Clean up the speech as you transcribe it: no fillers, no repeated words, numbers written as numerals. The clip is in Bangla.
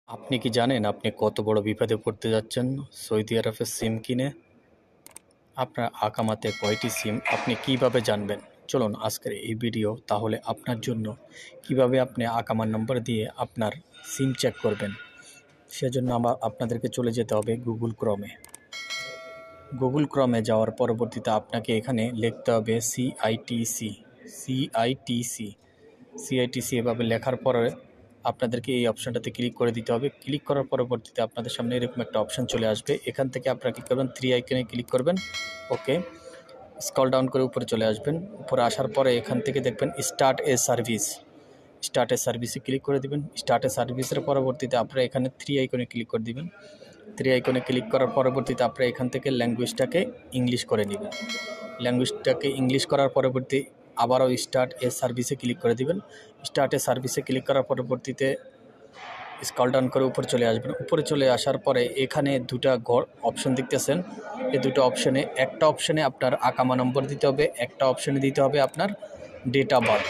আপনি কি জানেন আপনি কত বড় বিপদে পড়তে যাচ্ছেন সৌদি আরবের সিম কিনে? আপনার আকামাতে কয়টি সিম আপনি কিভাবে জানবেন? চলুন আজকের এই ভিডিও তাহলে আপনার জন্য কিভাবে আপনি আকামার নম্বর দিয়ে আপনার সিম চেক করবেন। সেজন্য আপনাদেরকে চলে যেতে হবে গুগল ক্রমে যাওয়ার পরবর্তীতে আপনাকে এখানে লিখতে হবে সিআইটিসি এভাবে লেখার পরে আপনাদেরকে এই অপশানটাতে ক্লিক করে দিতে হবে। ক্লিক করার পরবর্তীতে আপনাদের সামনে এরকম একটা অপশান চলে আসবে। এখান থেকে আপনারা কী করবেন, 3 আইকনে ক্লিক করবেন। ওকে, স্ক্রল ডাউন করে উপরে চলে আসবেন। উপরে আসার পরে এখান থেকে দেখবেন স্টার্ট এ সার্ভিসে ক্লিক করে দিবেন। স্টার্ট এ সার্ভিসের পরবর্তীতে আপনারা এখানে 3 আইকনে ক্লিক করে দিবেন। 3 আইকনে ক্লিক করার পরবর্তীতে আপনারা এখান থেকে ল্যাঙ্গুয়েজটাকে ইংলিশ করে নেবেন। ল্যাঙ্গুয়েজটাকে ইংলিশ করার পরবর্তী আবারও স্টার্ট এ সার্ভিসে ক্লিক করে দিবেন। স্টার্ট এ সার্ভিসে ক্লিক করার পরবর্তীতে স্ক্রল ডাউন করে উপরে চলে আসবেন। উপরে চলে আসার পরে এখানে দুটা অপশন দেখতেছেন। এই দুটো অপশনে একটা অপশনে আপনার আকামা নম্বর দিতে হবে, একটা অপশনে দিতে হবে আপনার ডেট অফ বার্থ।